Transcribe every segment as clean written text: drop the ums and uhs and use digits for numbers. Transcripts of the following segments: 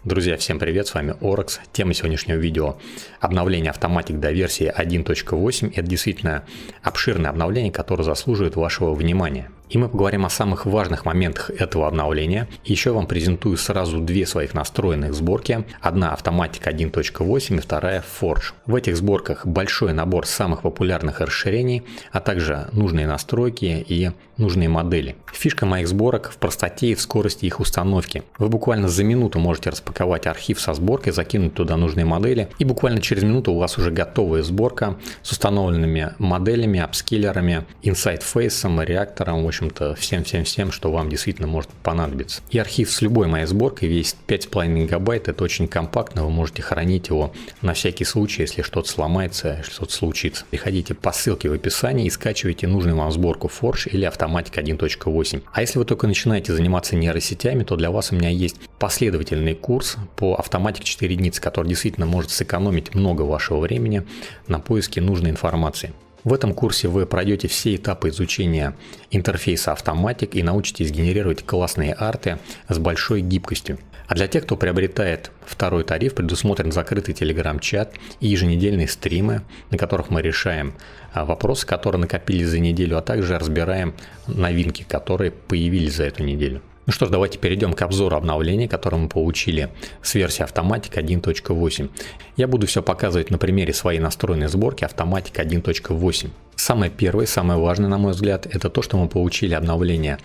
Друзья, всем привет, с вами Орекс. Тема сегодняшнего видео – обновление Automatic до версии 1.8. Это действительно обширное обновление, которое заслуживает вашего внимания. И мы поговорим о самых важных моментах этого обновления. Еще вам презентую сразу две своих настроенных сборки. Одна Automatic 1.8 и вторая Forge. В этих сборках большой набор самых популярных расширений, а также нужные настройки и нужные модели. Фишка моих сборок в простоте и в скорости их установки. Вы буквально за минуту можете распаковать архив со сборкой, закинуть туда нужные модели, и буквально через минуту у вас уже готовая сборка с установленными моделями, апскейлерами, инсайдфейсом, реактором, в общем-то всем, что вам действительно может понадобиться. И архив с любой моей сборкой весит 5,5 гигабайт, это очень компактно, вы можете хранить его на всякий случай, если что-то сломается, что-то случится. Переходите по ссылке в описании и скачивайте нужную вам сборку Forge или Automatic 1.8. А если вы только начинаете заниматься нейросетями, то для вас у меня есть последовательный курс по Automatic 4 единицы, который действительно может сэкономить много вашего времени на поиске нужной информации. В этом курсе вы пройдете все этапы изучения интерфейса Automatic и научитесь генерировать классные арты с большой гибкостью. А для тех, кто приобретает второй тариф, предусмотрен закрытый телеграм-чат и еженедельные стримы, на которых мы решаем вопросы, которые накопились за неделю, а также разбираем новинки, которые появились за эту неделю. Ну что ж, давайте перейдем к обзору обновлений, которые мы получили с версии Automatic 1.8. Я буду все показывать на примере своей настроенной сборки Automatic 1.8. Самое первое, самое важное, на мой взгляд, это то, что мы получили обновление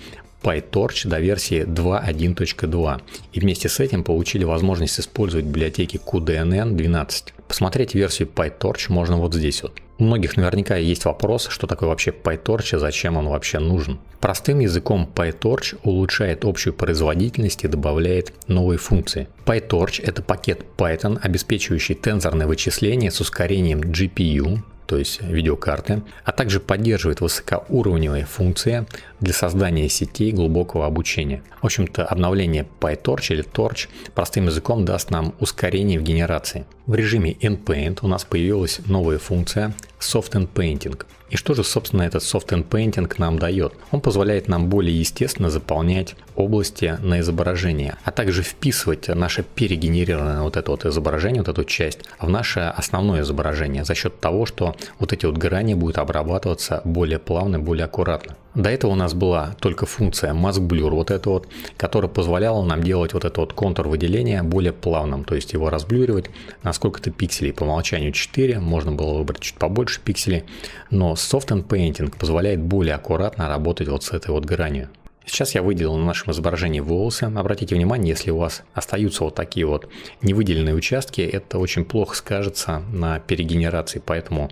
PyTorch до версии 2.1.2. И вместе с этим получили возможность использовать библиотеки cuDNN 12. Посмотреть версию PyTorch можно вот здесь вот. У многих наверняка есть вопрос, что такое вообще PyTorch и зачем он вообще нужен. Простым языком PyTorch улучшает общую производительность и добавляет новые функции. PyTorch – это пакет Python, обеспечивающий тензорное вычисление с ускорением GPU, то есть видеокарты, а также поддерживает высокоуровневые функции для создания сетей глубокого обучения. В общем-то, обновление PyTorch или Torch простым языком даст нам ускорение в генерации. В режиме Endpaint у нас появилась новая функция Soft Endpainting. И что же, собственно, этот Soft Endpainting нам дает? Он позволяет нам более естественно заполнять области на изображение, а также вписывать наше перегенерированное вот это вот изображение, вот эту часть, в наше основное изображение за счет того, что вот эти вот грани будут обрабатываться более плавно, более аккуратно. До этого у нас была только функция Mask Blur, вот это вот, которая позволяла нам делать вот это вот контур выделения более плавным, то есть его разблюривать на сколько-то пикселей. По умолчанию 4, можно было выбрать чуть побольше пикселей, но Soft Endpainting позволяет более аккуратно работать вот с этой вот гранью. Сейчас я выделил на нашем изображении волосы. Обратите внимание, если у вас остаются вот такие вот невыделенные участки, это очень плохо скажется на перегенерации, поэтому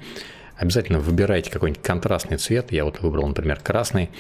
обязательно выбирайте какой-нибудь контрастный цвет. Я вот выбрал, например, красный.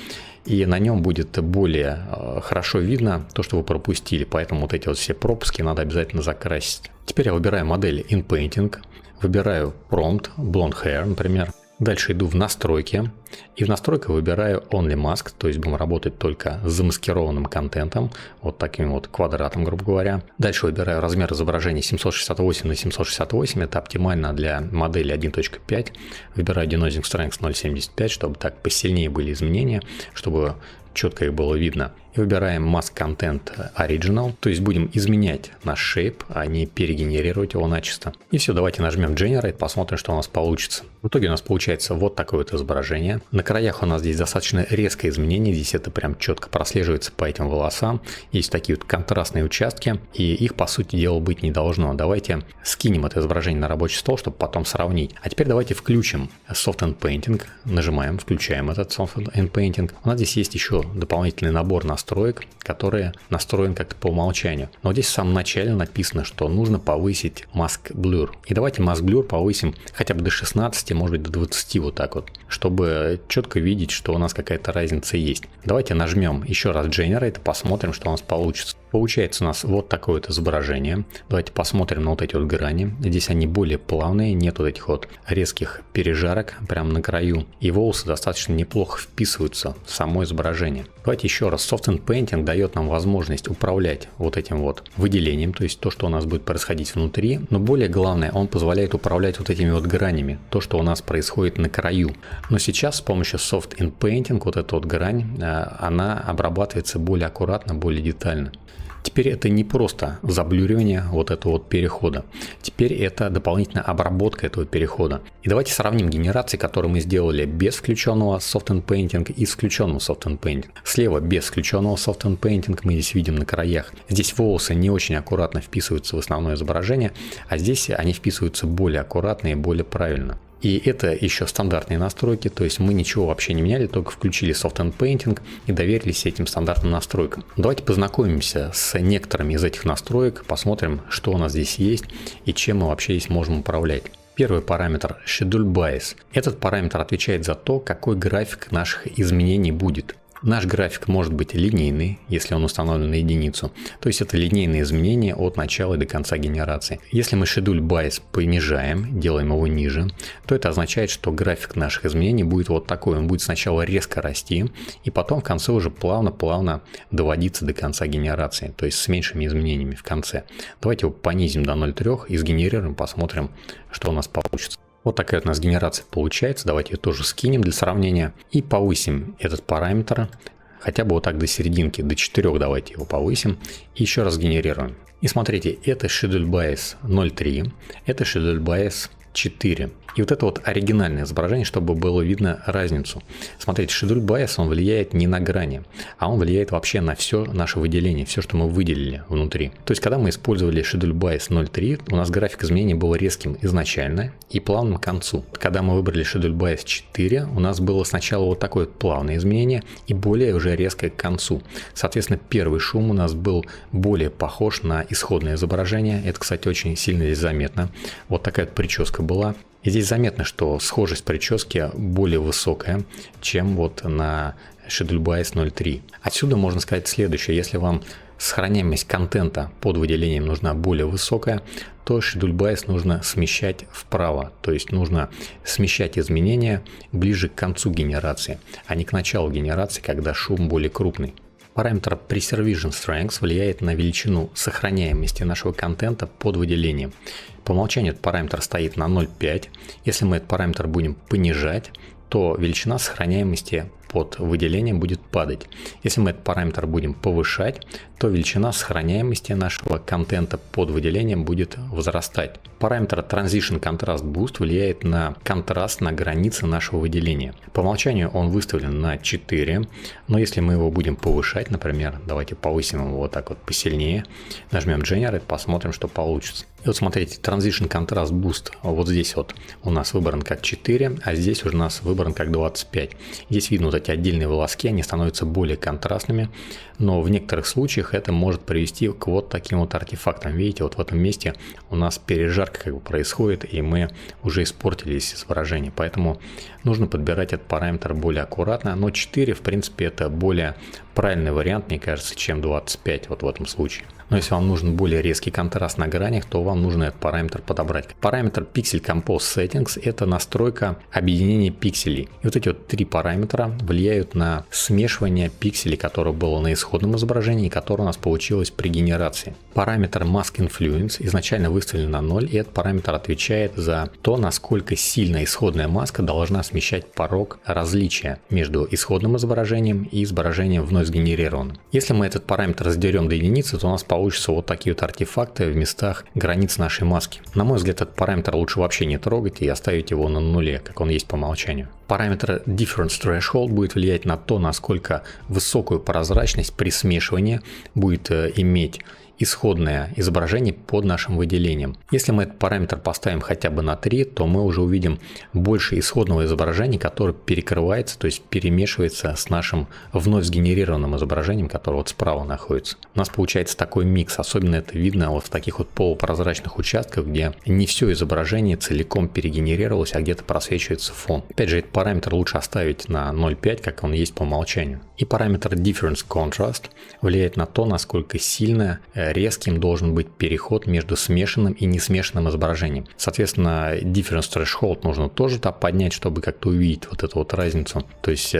И на нем будет более хорошо видно то, что вы пропустили. Поэтому вот эти вот все пропуски надо обязательно закрасить. Теперь я выбираю модель Endpainting. Выбираю Prompt, Blonde Hair, например. Дальше иду в настройки. И в настройках выбираю Only Mask, то есть будем работать только с замаскированным контентом, вот таким вот квадратом, грубо говоря. Дальше выбираю размер изображения 768 на 768, это оптимально для модели 1.5. Выбираю Denoising Strength 0.75, чтобы так посильнее были изменения, чтобы четко их было видно. И выбираем Mask Content Original, то есть будем изменять наш shape, а не перегенерировать его начисто. И все, давайте нажмем Generate, посмотрим, что у нас получится. В итоге у нас получается вот такое вот изображение. На краях у нас здесь достаточно резкое изменение, здесь это прям четко прослеживается по этим волосам. Есть такие вот контрастные участки, и их, по сути дела, быть не должно. Давайте скинем это изображение на рабочий стол, чтобы потом сравнить. А теперь давайте включим Soft Endpainting, нажимаем, включаем этот Soft Endpainting. У нас здесь есть еще дополнительный набор настроек, которые настроен как-то по умолчанию. Но здесь в самом начале написано, что нужно повысить Mask Blur. И давайте Mask Blur повысим хотя бы до 16, может быть до 20 вот так вот, чтобы четко видеть, что у нас какая-то разница есть. Давайте нажмем еще раз Generate, посмотрим, что у нас получится. Получается у нас вот такое вот изображение. Давайте посмотрим на вот эти вот грани. Здесь они более плавные, нет вот этих вот резких пережарок прямо на краю. И волосы достаточно неплохо вписываются в само изображение. Давайте еще раз. Soft Endpainting дает нам возможность управлять вот этим вот выделением, то есть то, что у нас будет происходить внутри. Но более главное, он позволяет управлять вот этими вот гранями, то, что у нас происходит на краю. Но сейчас с помощью Soft Endpainting вот эта вот грань, она обрабатывается более аккуратно, более детально. Теперь это не просто заблюривание вот этого вот перехода. Теперь это дополнительная обработка этого перехода. И давайте сравним генерации, которые мы сделали без включенного Soften Painting и с включенным Soften Painting. Слева без включенного Soften Painting мы здесь видим на краях. Здесь волосы не очень аккуратно вписываются в основное изображение, а здесь они вписываются более аккуратно и более правильно. И это еще стандартные настройки, то есть мы ничего вообще не меняли, только включили Soften Painting и доверились этим стандартным настройкам. Давайте познакомимся с некоторыми из этих настроек, посмотрим, что у нас здесь есть и чем мы вообще здесь можем управлять. Первый параметр Schedule Bias. Этот параметр отвечает за то, какой график наших изменений будет. Наш график может быть линейный, если он установлен на единицу, то есть это линейные изменения от начала до конца генерации. Если мы Schedule Bias понижаем, делаем его ниже, то это означает, что график наших изменений будет вот такой. Он будет сначала резко расти, и потом в конце уже плавно-плавно доводиться до конца генерации, то есть с меньшими изменениями в конце. Давайте его понизим до 0,3 и сгенерируем, посмотрим, что у нас получится. Вот такая у нас генерация получается. Давайте ее тоже скинем для сравнения. И повысим этот параметр. Хотя бы вот так до серединки, до 4 давайте его повысим. И еще раз генерируем. И смотрите, это Schedule Bias 0.3. Это Schedule Bias 4. И вот это вот оригинальное изображение, чтобы было видно разницу. Смотрите, Schedule Bias, он влияет не на грани, а он влияет вообще на все наше выделение, все, что мы выделили внутри. То есть, когда мы использовали Schedule Bias 0.3, у нас график изменений был резким изначально и плавным к концу. Когда мы выбрали Schedule Bias 4, у нас было сначала вот такое плавное изменение и более уже резкое к концу. Соответственно, первый шум у нас был более похож на исходное изображение. Это, кстати, очень сильно здесь заметно. Вот такая вот прическа была. И здесь заметно, что схожесть прически более высокая, чем вот на Schedule Bias 0.3. Отсюда можно сказать следующее. Если вам сохраняемость контента под выделением нужна более высокая, то Schedule Bias нужно смещать вправо. То есть нужно смещать изменения ближе к концу генерации, а не к началу генерации, когда шум более крупный. Параметр Preservation Strength влияет на величину сохраняемости нашего контента под выделением. По умолчанию этот параметр стоит на 0.5. Если мы этот параметр будем понижать, то величина сохраняемости под выделением будет падать. Если мы этот параметр будем повышать, то величина сохраняемости нашего контента под выделением будет возрастать. Параметр Transition Contrast Boost влияет на контраст на границе нашего выделения. По умолчанию он выставлен на 4, но если мы его будем повышать, например, давайте повысим его вот так вот посильнее, нажмем Generate, посмотрим, что получится. И вот смотрите, Transition Contrast Boost вот здесь вот у нас выбран как 4, а здесь уже у нас выбран как 25. Здесь видно вот эти отдельные волоски, они становятся более контрастными, но в некоторых случаях это может привести к вот таким вот артефактам. Видите, вот в этом месте у нас пережарка как бы происходит, и мы уже испортились изображение, поэтому нужно подбирать этот параметр более аккуратно, но 4 в принципе это более правильный вариант, мне кажется, чем 25 вот в этом случае. Но если вам нужен более резкий контраст на гранях, то вам нужно этот параметр подобрать. Параметр Pixel Compose Settings – это настройка объединения пикселей. И вот эти вот 3 параметра влияют на смешивание пикселей, которое было на исходном изображении и которое у нас получилось при генерации. Параметр Mask Influence изначально выставлен на 0, и этот параметр отвечает за то, насколько сильно исходная маска должна смещать порог различия между исходным изображением и изображением вновь сгенерированным. Если мы этот параметр раздерем до единицы, то у нас получится вот такие вот артефакты в местах границ нашей маски. На мой взгляд, этот параметр лучше вообще не трогать и оставить его на нуле, как он есть по умолчанию. Параметр Difference Threshold будет влиять на то, насколько высокую прозрачность при смешивании будет иметь исходное изображение под нашим выделением. Если мы этот параметр поставим хотя бы на 3, то мы уже увидим больше исходного изображения, которое перекрывается, то есть перемешивается с нашим вновь сгенерированным изображением, которое вот справа находится. У нас получается такой микс, особенно это видно вот в таких вот полупрозрачных участках, где не все изображение целиком перегенерировалось, а где-то просвечивается фон. Опять же, этот параметр лучше оставить на 0.5, как он есть по умолчанию. И параметр Difference Contrast влияет на то, насколько сильно резким должен быть переход между смешанным и несмешанным изображением. Соответственно, Difference Threshold нужно тоже поднять, чтобы как-то увидеть вот эту вот разницу. То есть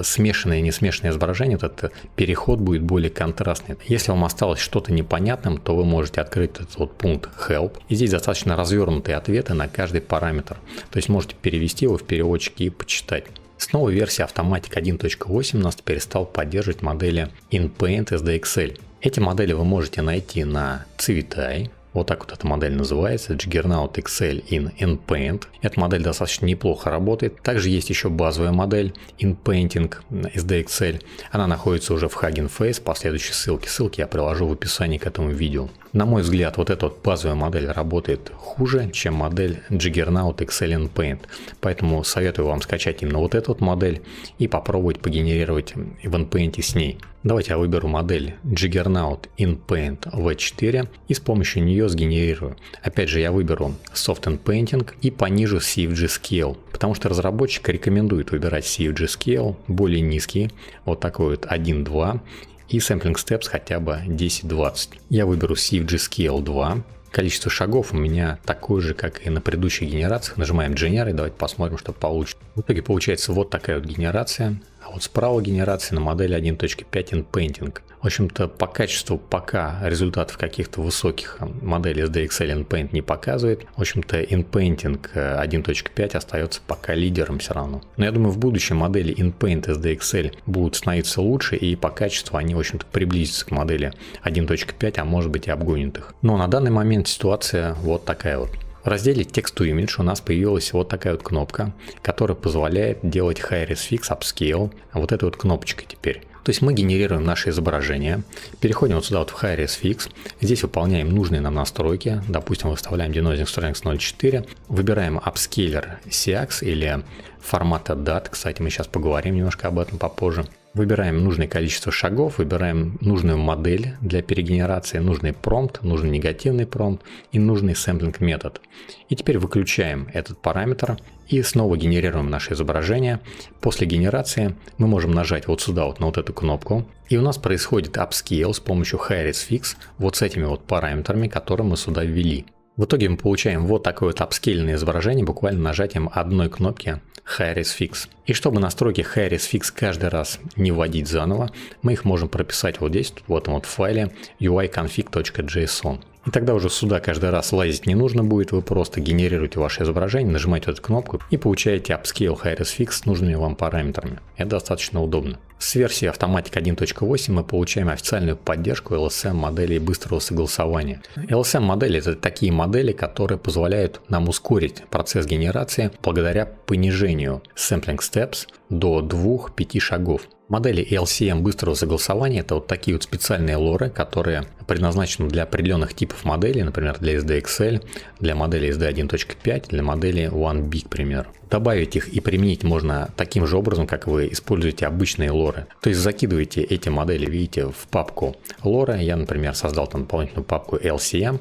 смешанное и несмешанное изображение, вот этот переход будет более контрастный. Если вам осталось что-то непонятным, то вы можете открыть этот вот пункт Help. И здесь достаточно развернутые ответы на каждый параметр. То есть можете перевести его в переводчик и почитать. С новой версии Automatic 1.8 у нас теперь стал поддерживать модели InPaint SDXL. Эти модели вы можете найти на Civitai. Вот так вот эта модель называется, Juggernaut XL in InPaint. Эта модель достаточно неплохо работает. Также есть еще базовая модель InPainting SDXL. Она находится уже в Hugging Face по следующей ссылке. Ссылки я приложу в описании к этому видео. На мой взгляд, вот эта вот базовая модель работает хуже, чем модель Juggernaut XL InPaint. Поэтому советую вам скачать именно вот эту вот модель и попробовать погенерировать в InPaint с ней. Давайте я выберу модель Juggernaut InPaint V4 и с помощью нее сгенерирую. Опять же, я выберу Soft InPainting и понижу CFG Scale, потому что разработчик рекомендует выбирать CFG Scale более низкий, вот такой вот 1.2 и Sampling Steps хотя бы 10-20. Я выберу CFG Scale 2. Количество шагов у меня такое же, как и на предыдущих генерациях. Нажимаем Generate, давайте посмотрим, что получится. В итоге получается вот такая вот генерация. А вот справа генерация на модели 1.5 InPainting. В общем-то, по качеству пока результатов каких-то высоких моделей SDXL InPaint не показывает. В общем-то, InPainting 1.5 остается пока лидером все равно. Но я думаю, в будущем модели InPaint SDXL будут становиться лучше, и по качеству они, в общем-то, приблизятся к модели 1.5, а может быть и обгонят их. Но на данный момент ситуация вот такая вот. В разделе Text to Image у нас появилась вот такая вот кнопка, которая позволяет делать High Res Fix Upscale. Вот этой вот кнопочкой теперь. То есть мы генерируем наше изображение, переходим вот сюда вот в High Res Fix, здесь выполняем нужные нам настройки, допустим, выставляем Denoising Strength 0.4, выбираем Upscaler CX или формата DAT, кстати, мы сейчас поговорим немножко об этом попозже. Выбираем нужное количество шагов, выбираем нужную модель для перегенерации, нужный промпт, нужный негативный промпт и нужный сэмплинг метод. И теперь выключаем этот параметр и снова генерируем наше изображение. После генерации мы можем нажать вот сюда вот на вот эту кнопку, и у нас происходит upscale с помощью High Res Fix вот с этими вот параметрами, которые мы сюда ввели. В итоге мы получаем вот такое вот апскейльное изображение буквально нажатием одной кнопки High Res Fix. И чтобы настройки High Res Fix каждый раз не вводить заново, мы их можем прописать вот здесь, в этом вот файле uiconfig.json. И тогда уже сюда каждый раз лазить не нужно будет, вы просто генерируете ваше изображение, нажимаете эту кнопку и получаете Upscale High Res Fix с нужными вам параметрами. Это достаточно удобно. С версии Automatic 1.8 мы получаем официальную поддержку LSM моделей быстрого согласования. LSM модели — это такие модели, которые позволяют нам ускорить процесс генерации благодаря понижению Sampling Steps до 2-5 шагов. Модели LCM быстрого согласования — это вот такие вот специальные лоры, которые предназначены для определенных типов моделей, например, для SDXL, для модели SD 1.5, для модели OneBig, к примеру. Добавить их и применить можно таким же образом, как вы используете обычные лоры. То есть закидываете эти модели, видите, в папку лоры. Я, например, создал там дополнительную папку LCM.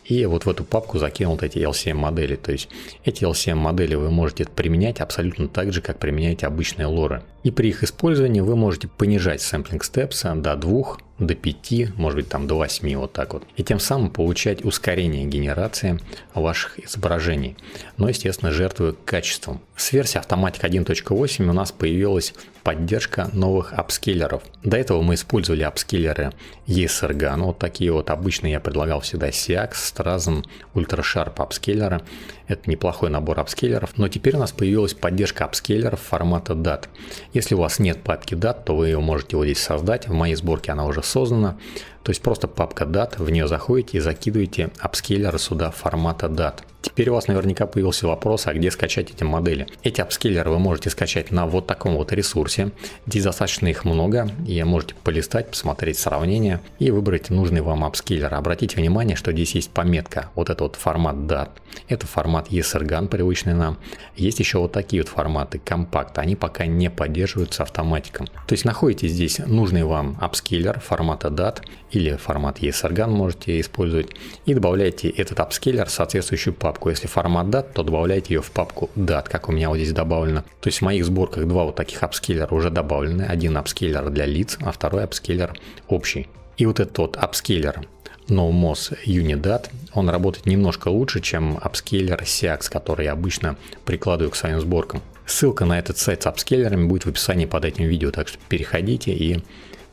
И вот в эту папку закинул эти LCM модели. То есть эти LCM модели вы можете применять абсолютно так же, как применяете обычные лоры. И при их использовании вы можете понижать sampling steps до 2, до 5, может быть там до 8, вот так вот. И тем самым получать ускорение генерации ваших изображений. Но, естественно, жертвуя качеством. С версии Automatic 1.8 у нас появилась поддержка новых апскейлеров. До этого мы использовали апскейлеры ESRGAN. Вот такие вот. Обычно я предлагал всегда CX, Strazen, UltraSharp апскейлеры. Это неплохой набор апскейлеров. Но теперь у нас появилась поддержка апскейлеров формата DAT. Если у вас нет папки DAT, то вы ее можете вот здесь создать. В моей сборке она уже создана. То есть просто папка DAT, в нее заходите и закидываете апскейлеры сюда формата DAT. Теперь у вас наверняка появился вопрос, а где скачать эти модели. Эти апскейлеры вы можете скачать на вот таком вот ресурсе. Здесь достаточно их много, и можете полистать, посмотреть сравнение и выбрать нужный вам апскейлер. Обратите внимание, что здесь есть пометка. Вот это вот формат DAT. Это формат ESRGAN, привычный нам. Есть еще вот такие вот форматы компакт. Они пока не поддерживаются автоматиком. То есть находите здесь нужный вам апскейлер формата DAT или формат ESRGAN можете использовать и добавляете этот апскейлер в соответствующую папку. Если формат DAT, то добавляйте ее в папку DAT, как у меня вот здесь добавлено. То есть в моих сборках два вот таких апскейлера уже добавлены. Один апскейлер для лиц, а второй апскейлер общий. И вот этот вот апскейлер NoMoss UniDAT, он работает немножко лучше, чем апскейлер CX, который я обычно прикладываю к своим сборкам. Ссылка на этот сайт с апскейлерами будет в описании под этим видео, так что переходите и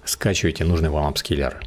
скачивайте нужный вам апскейлер.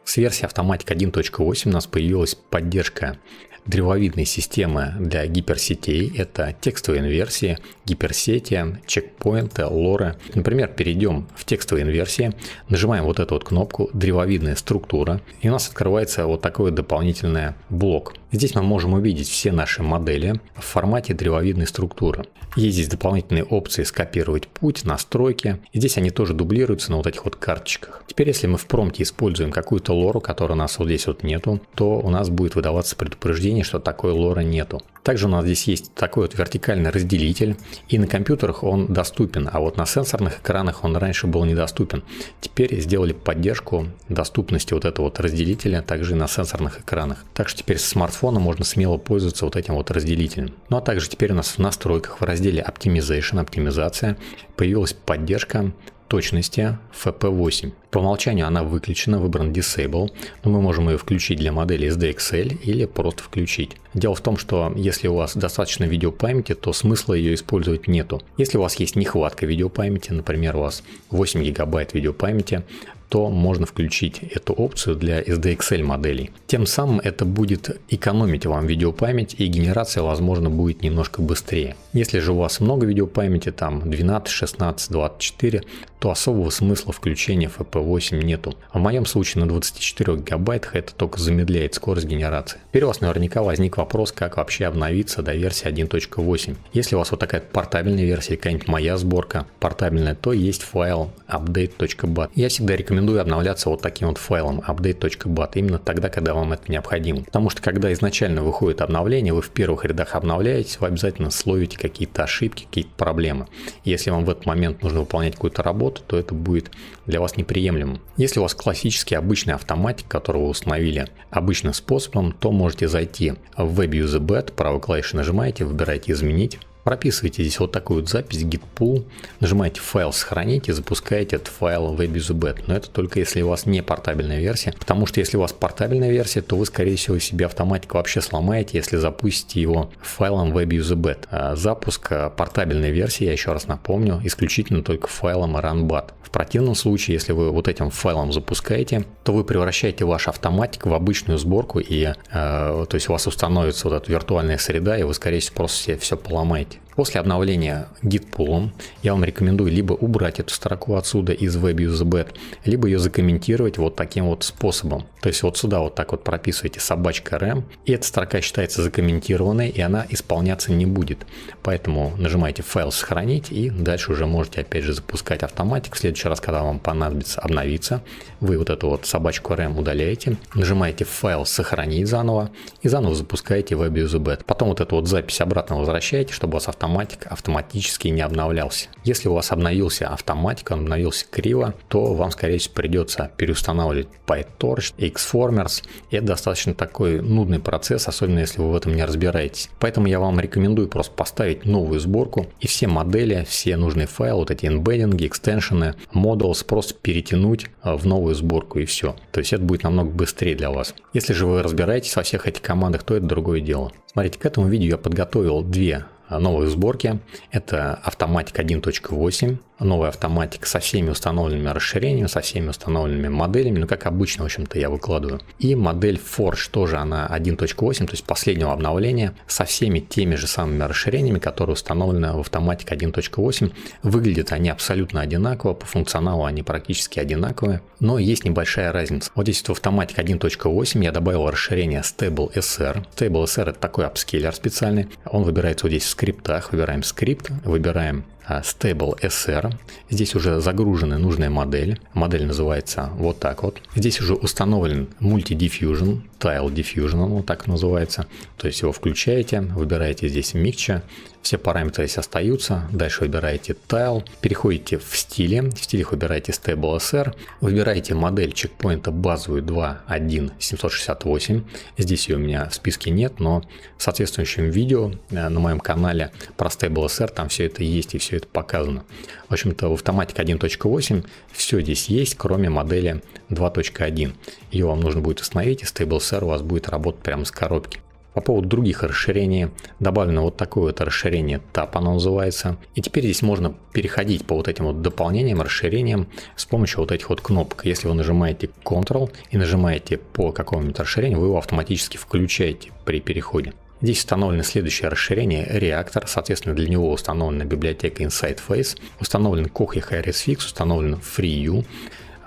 С версии Automatic 1.8 у нас появилась поддержка древовидные системы для гиперсетей. Это текстовые инверсии, гиперсети, чекпоинты, лоры. Например, перейдем в текстовые инверсии, нажимаем вот эту вот кнопку «Древовидная структура», и у нас открывается вот такой дополнительный блок. Здесь мы можем увидеть все наши модели в формате древовидной структуры. Есть здесь дополнительные опции «Скопировать путь», «Настройки». И здесь они тоже дублируются на вот этих вот карточках. Теперь, если мы в промпте используем какую-то лору, которой у нас вот здесь вот нету, то у нас будет выдаваться предупреждение, что такой лоры нету. Также у нас здесь есть такой вот вертикальный разделитель, и на компьютерах он доступен, а вот на сенсорных экранах он раньше был недоступен. Теперь сделали поддержку доступности вот этого вот разделителя также и на сенсорных экранах. Так что теперь с смартфона можно смело пользоваться вот этим вот разделителем. Ну а также теперь у нас в настройках в разделе Optimization, оптимизация, появилась поддержка точности FP8. По умолчанию она выключена, выбран Disable, но мы можем ее включить для модели SDXL или просто включить. Дело в том, что если у вас достаточно видеопамяти, то смысла ее использовать нету. Если у вас есть нехватка видеопамяти, например, у вас 8 гигабайт видеопамяти, то можно включить эту опцию для SDXL моделей. Тем самым это будет экономить вам видеопамять, и генерация, возможно, будет немножко быстрее. Если же у вас много видеопамяти, там 12, 16, 24, то особого смысла включения FP8 нету. В моем случае на 24 гигабайтах это только замедляет скорость генерации. Теперь у вас наверняка возник вопрос, как вообще обновиться до версии 1.8. Если у вас вот такая портабельная версия, какая-нибудь моя сборка портабельная, то есть файл update.bat. Я всегда рекомендую обновляться вот таким вот файлом update.bat именно тогда, когда вам это необходимо. Потому что когда изначально выходит обновление, вы в первых рядах обновляетесь, вы обязательно словите какие-то ошибки, какие-то проблемы. Если вам в этот момент нужно выполнять какую-то работу, то это будет для вас неприемлемым. Если у вас классический обычный автоматик, который вы установили обычным способом, то можете зайти в WebUseBet, правой клавишей нажимаете, выбираете «Изменить». Прописываете здесь вот такую вот запись git pull, нажимаете «Файл сохранить» и запускаете этот файл в WebUseBet. Но это только если у вас не портабельная версия, потому что если у вас портабельная версия, то вы, скорее всего, себе автоматик вообще сломаете, если запустите его файлом WebUseBet. Запуск портабельной версии, я еще раз напомню, исключительно только файлом runbat. В противном случае, если вы вот этим файлом запускаете, то вы превращаете ваш автоматик в обычную сборку, и то есть у вас установится вот эта виртуальная среда, и вы, скорее всего, просто себе все поломаете. После обновления git-pull я вам рекомендую либо убрать эту строку отсюда из WebUseBet, либо ее закомментировать вот таким вот способом. То есть вот сюда вот так вот прописываете /rm, и эта строка считается закомментированной, и она исполняться не будет. Поэтому нажимаете «Файл сохранить», и дальше уже можете опять же запускать автоматик. В следующий раз, когда вам понадобится обновиться, вы вот эту вот /rm удаляете, нажимаете «Файл сохранить» заново, и заново запускаете WebUseBet. Потом вот эту вот запись обратно возвращаете, чтобы у вас автоматик автоматически не обновлялся. Если у вас обновился автоматик, он обновился криво, то вам, скорее всего, придется переустанавливать PyTorch, Xformers. И это достаточно такой нудный процесс, особенно если вы в этом не разбираетесь. Поэтому я вам рекомендую просто поставить новую сборку и все модели, все нужные файлы, вот эти эмбеддинги, экстеншены, models просто перетянуть в новую сборку, и все. То есть это будет намного быстрее для вас. Если же вы разбираетесь во всех этих командах, то это другое дело. Смотрите, к этому видео я подготовил две новые сборки. Это автоматик 1.8, новый автоматик со всеми установленными расширениями, со всеми установленными моделями, ну как обычно, в общем-то, я выкладываю. И модель Forge, тоже она 1.8, то есть последнего обновления, со всеми теми же самыми расширениями, которые установлены в автоматик 1.8. Выглядят они абсолютно одинаково, по функционалу они практически одинаковые, но есть небольшая разница. Вот здесь в автоматик 1.8 я добавил расширение StableSR. StableSR — это такой апскейлер специальный, он выбирается вот здесь в скриптах, выбираем скрипт, выбираем StableSR. Здесь уже загружена нужная модель. Модель называется вот так вот. Здесь уже установлен Multi-Diffusion, Tile Diffusion, он вот так называется. То есть его включаете, выбираете здесь Mixture. Все параметры здесь остаются. Дальше выбираете Tile. Переходите в стиле. В стилях выбираете StableSR. Выбираете модель чекпоинта базовую 2.1.768. Здесь ее у меня в списке нет, но в соответствующем видео на моем канале про StableSR там все это есть и все это показано. В общем-то, в автоматик 1.8 все здесь есть, кроме модели 2.1. Ее вам нужно будет установить, и StableSR у вас будет работать прямо с коробки. По поводу других расширений, добавлено вот такое вот расширение Tab, оно называется. И теперь здесь можно переходить по вот этим вот дополнениям, расширениям с помощью вот этих вот кнопок. Если вы нажимаете Ctrl и нажимаете по какому-нибудь расширению, вы его автоматически включаете при переходе. Здесь установлено следующее расширение Reactor, соответственно, для него установлена библиотека InsideFace, установлен Kohi HighResFix, установлен FreeU,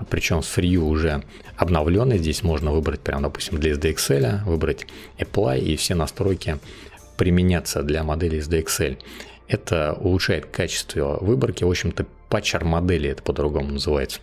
причем с FreeU уже обновленный. Здесь можно выбрать, прям, допустим, для SDXL, выбрать Apply, и все настройки применяться для модели SDXL. Это улучшает качество выборки, в общем-то, патчер модели, это по-другому называется.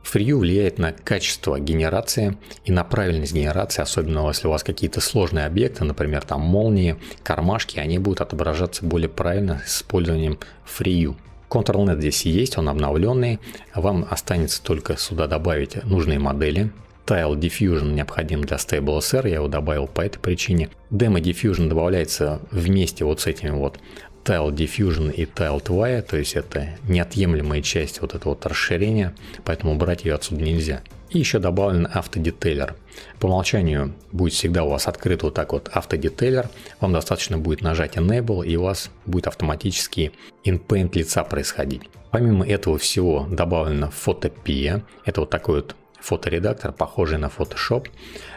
FreeU влияет на качество генерации и на правильность генерации, особенно если у вас какие-то сложные объекты, например, там молнии, кармашки, они будут отображаться более правильно с использованием FreeU. ControlNet здесь есть, он обновленный, вам останется только сюда добавить нужные модели. Tile Diffusion необходим для StableSR, я его добавил по этой причине. Demo Diffusion добавляется вместе вот с этими вот Tile Diffusion и Tile Twine, то есть это неотъемлемая часть вот этого вот расширения, поэтому брать ее отсюда нельзя. И еще добавлен автодетейлер. По умолчанию будет всегда у вас открыт вот так вот автодетейлер. Вам достаточно будет нажать Enable, и у вас будет автоматически InPaint лица происходить. Помимо этого всего добавлено Photopea. Это вот такой вот фоторедактор, похожий на Photoshop.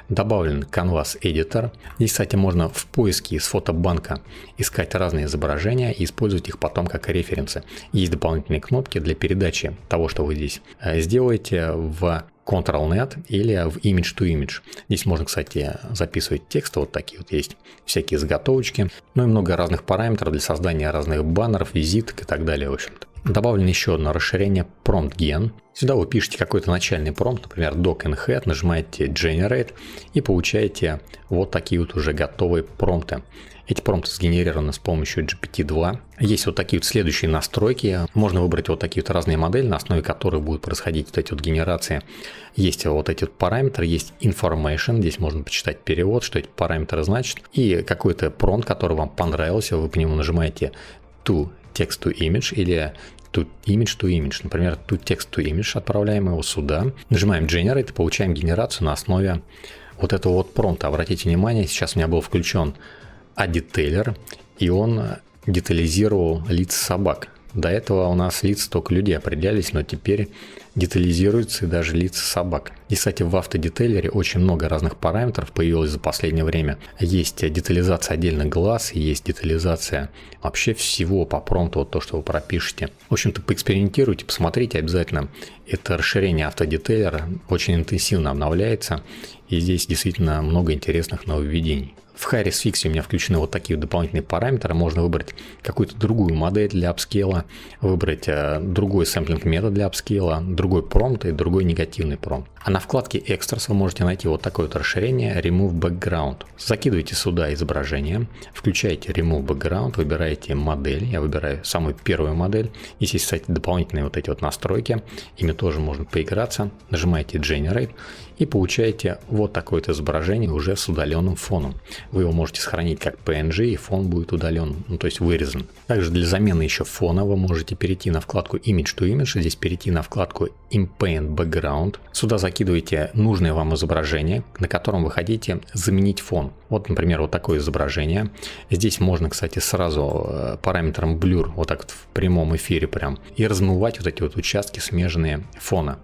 Добавлен Canvas Editor. Здесь, кстати, можно в поиске из фотобанка искать разные изображения и использовать их потом как референсы. Есть дополнительные кнопки для передачи того, что вы здесь сделаете, в ControlNet или в Image to Image. Здесь можно, кстати, записывать текст, вот такие вот есть всякие заготовочки, ну и много разных параметров для создания разных баннеров, визиток и так далее, в общем-то. Добавлено еще одно расширение PromptGen. Сюда вы пишете какой-то начальный промпт, например, doc and head, нажимаете Generate и получаете вот такие вот уже готовые промпты. Эти промпты сгенерированы с помощью GPT-2. Есть вот такие вот следующие настройки. Можно выбрать вот такие вот разные модели, на основе которых будут происходить вот эти вот генерации. Есть вот эти вот параметры, есть information. Здесь можно почитать перевод, что эти параметры значат. И какой-то промпт, который вам понравился, вы по нему нажимаете to text to image или to image. Например, to text to image, отправляем его сюда. Нажимаем Generate и получаем генерацию на основе вот этого вот промпта. Обратите внимание, сейчас у меня был включен детейлер, и он детализировал лица собак. До этого у нас лица только людей определялись, но теперь детализируются и даже лица собак. И, кстати, в автодетейлере очень много разных параметров появилось за последнее время. Есть детализация отдельно глаз, есть детализация вообще всего по промпту, вот то, что вы пропишете. В общем-то, поэкспериментируйте, посмотрите обязательно. Это расширение автодетейлера очень интенсивно обновляется, и здесь действительно много интересных нововведений. В HighResFix у меня включены вот такие дополнительные параметры. Можно выбрать какую-то другую модель для апскейла, выбрать другой сэмплинг метод для апскейла, другой промпт и другой негативный промпт. А на вкладке Extras вы можете найти вот такое вот расширение Remove Background. Закидываете сюда изображение, включаете Remove Background, выбираете модель. Я выбираю самую первую модель. Здесь есть, кстати, дополнительные вот эти вот настройки. Ими тоже можно поиграться. Нажимаете Generate и получаете вот такое вот изображение уже с удаленным фоном. Вы его можете сохранить как PNG, и фон будет удален, то есть вырезан. Также для замены еще фона вы можете перейти на вкладку Image to Image, здесь перейти на вкладку InPaint Background. Сюда закидываете нужное вам изображение, на котором вы хотите заменить фон. Вот, например, вот такое изображение. Здесь можно, кстати, сразу параметром Blur, вот так вот в прямом эфире прям, и размывать вот эти вот участки смежные фона.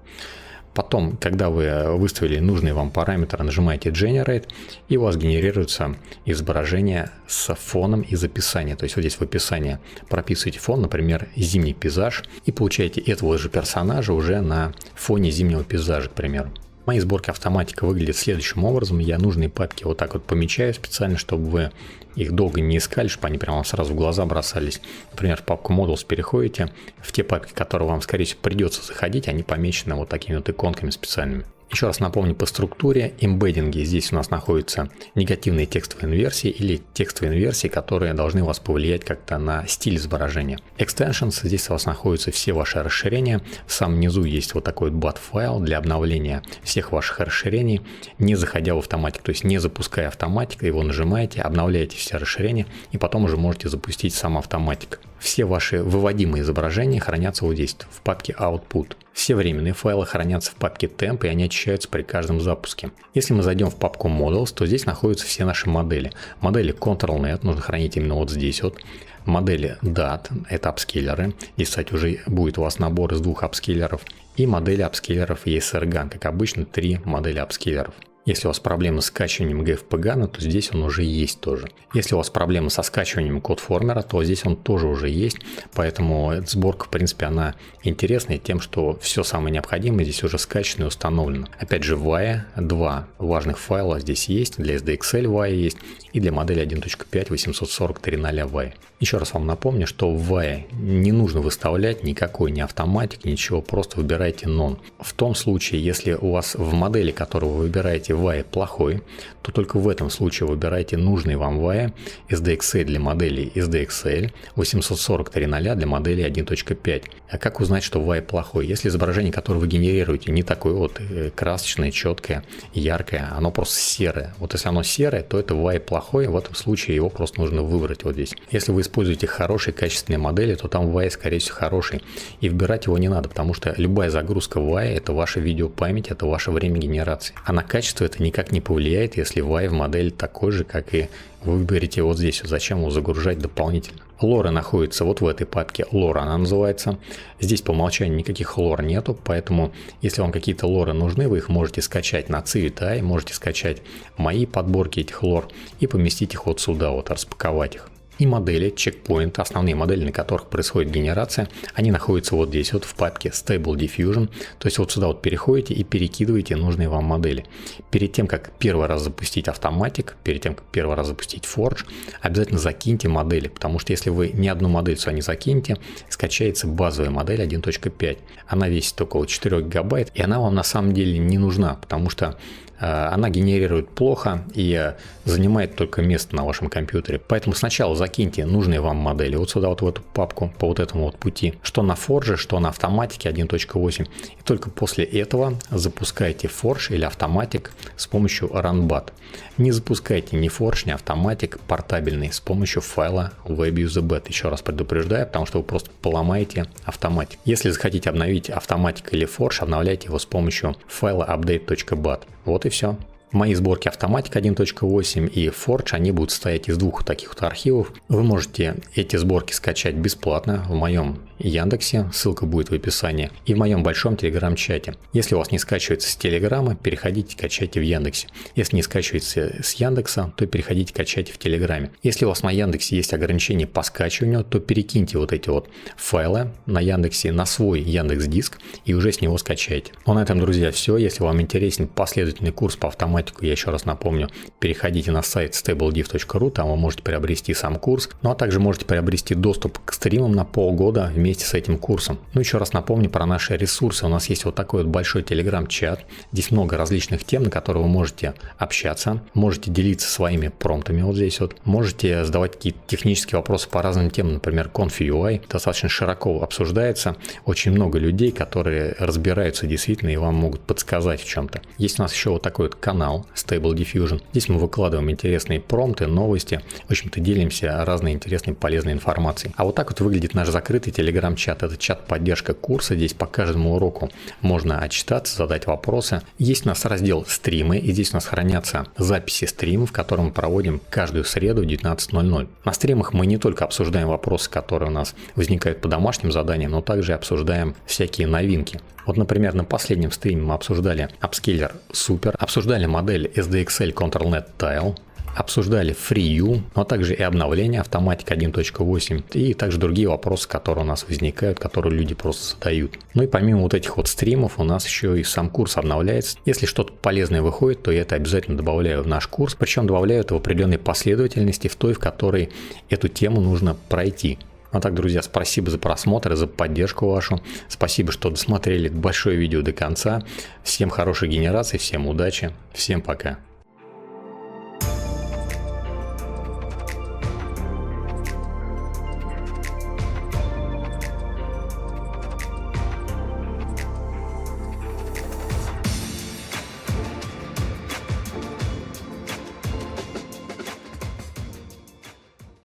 Потом, когда вы выставили нужный вам параметр, нажимаете Generate, и у вас генерируется изображение с фоном из описания. То есть вот здесь в описании прописываете фон, например, зимний пейзаж, и получаете этого же персонажа уже на фоне зимнего пейзажа, к примеру. В моей сборке автоматика выглядит следующим образом. Я нужные папки вот так вот помечаю специально, чтобы вы их долго не искали, чтобы они прямо сразу в глаза бросались. Например, в папку Models переходите, в те папки, которые вам, скорее всего, придется заходить, они помечены вот такими вот иконками специальными. Еще раз напомню по структуре. Эмбеддинги. Здесь у нас находятся негативные текстовые инверсии или текстовые инверсии, которые должны у вас повлиять как-то на стиль изображения. Extensions. Здесь у вас находятся все ваши расширения. В самом низу есть вот такой вот bat-файл для обновления всех ваших расширений, не заходя в автоматик. То есть не запуская автоматик, его нажимаете, обновляете все расширения и потом уже можете запустить сам автоматик. Все ваши выводимые изображения хранятся вот здесь, в папке Output. Все временные файлы хранятся в папке Temp, и они очищаются при каждом запуске. Если мы зайдем в папку Models, то здесь находятся все наши модели. Модели Ctrl-Net нужно хранить именно вот здесь вот. Модели DAT, это апскейлеры. Здесь, кстати, уже будет у вас набор из 2 апскейлеров. И модели апскейлеров ESRGAN, как обычно, 3 модели апскейлеров. Если у вас проблемы с скачиванием GFPGAN, то здесь он уже есть тоже. Если у вас проблемы со скачиванием CodeFormer, то здесь он тоже уже есть. Поэтому эта сборка, в принципе, она интересная тем, что все самое необходимое здесь уже скачано и установлено. Опять же, VAE, 2 важных файла здесь есть. Для SDXL VAE есть и для модели 1.5 840.3.0 VAE. Еще раз вам напомню, что в VAE не нужно выставлять никакой ни автоматик, ничего, просто выбирайте None. В том случае, если у вас в модели, которую вы выбираете, VAE плохой, то только в этом случае выбирайте нужный вам VAE, SDXL для модели SDXL, 840.3.0 для модели 1.5. А как узнать, что VAE плохой? Если изображение, которое вы генерируете, не такое вот красочное, четкое, яркое, оно просто серое. Вот если оно серое, то это VAE плохой, в этом случае его просто нужно выбрать вот здесь. Если вы используете хорошие качественные модели, то там VAE, скорее всего, хороший. И выбирать его не надо, потому что любая загрузка VAE — это ваша видеопамять, это ваше время генерации. А на качество это никак не повлияет, если VAE в модели такой же, как и вы выберете вот здесь. Зачем его загружать дополнительно? Лора находится вот в этой папке. Лора она называется. Здесь по умолчанию никаких лор нету, поэтому если вам какие-то лоры нужны, вы их можете скачать на Civitai, можете скачать мои подборки этих лор и поместить их вот сюда, вот распаковать их. И модели, чекпоинты, основные модели, на которых происходит генерация, они находятся вот здесь вот в папке Stable Diffusion. То есть вот сюда вот переходите и перекидываете нужные вам модели. Перед тем, как первый раз запустить автоматик, перед тем, как первый раз запустить Forge, обязательно закиньте модели, потому что если вы ни одну модель сюда не закинете, скачается базовая модель 1.5. Она весит около 4 гигабайт, и она вам на самом деле не нужна, потому что она генерирует плохо и занимает только место на вашем компьютере. Поэтому сначала закиньте нужные вам модели вот сюда, вот в эту папку, по вот этому вот пути. Что на Forge, что на автоматике 1.8. И только после этого запускайте Forge или автоматик с помощью RunBat. Не запускайте ни Forge, ни автоматик портабельный с помощью файла WebUseBet. Еще раз предупреждаю, потому что вы просто поломаете автоматик. Если захотите обновить автоматик или Forge, обновляйте его с помощью файла update.bat. Вот и все. Мои сборки автоматик 1.8 и Forge, они будут состоять из 2 таких вот архивов. Вы можете эти сборки скачать бесплатно в моем Яндексе, ссылка будет в описании, и в моем большом телеграм-чате. Если у вас не скачивается с Телеграма, переходите, качайте в Яндексе. Если не скачивается с Яндекса, то переходите, качайте в Телеграме. Если у вас на Яндексе есть ограничения по скачиванию, то перекиньте вот эти вот файлы на Яндексе на свой Яндекс.Диск и уже с него скачайте. Ну, на этом, друзья, все. Если вам интересен последовательный курс по автоматику, я еще раз напомню, переходите на сайт stablediff.ru, там вы можете приобрести сам курс, ну а также можете приобрести доступ к стримам на полгода вместе с этим курсом. Ну, еще раз напомню про наши ресурсы. У нас есть вот такой вот большой телеграм-чат. Здесь много различных тем, на которые вы можете общаться, можете делиться своими промптами вот здесь вот, можете задавать какие-то технические вопросы по разным темам, например, Conf.ui достаточно широко обсуждается. Очень много людей, которые разбираются действительно и вам могут подсказать в чем-то. Есть у нас еще вот такой вот канал Stable Diffusion. Здесь мы выкладываем интересные промпты, новости. В общем-то, делимся разной интересной полезной информацией. А вот так вот выглядит наш закрытый телеграм-чат. Это чат-поддержка курса. Здесь по каждому уроку можно отчитаться, задать вопросы. Есть у нас раздел стримы, и здесь у нас хранятся записи стримов, которые мы проводим каждую среду в 19:00. На стримах мы не только обсуждаем вопросы, которые у нас возникают по домашним заданиям, но также обсуждаем всякие новинки. Вот, например, на последнем стриме мы обсуждали апскейлер Super, обсуждали модель SDXL Ctrl-Net Tile, обсуждали FreeU, но также и обновление автоматика 1.8 и также другие вопросы, которые у нас возникают, которые люди просто задают. Ну и помимо вот этих вот стримов у нас еще и сам курс обновляется. Если что-то полезное выходит, то я это обязательно добавляю в наш курс, причем добавляю это в определенной последовательности, в той, в которой эту тему нужно пройти. А так, друзья, спасибо за просмотр и за поддержку вашу. Спасибо, что досмотрели большое видео до конца. Всем хорошей генерации, всем удачи, всем пока.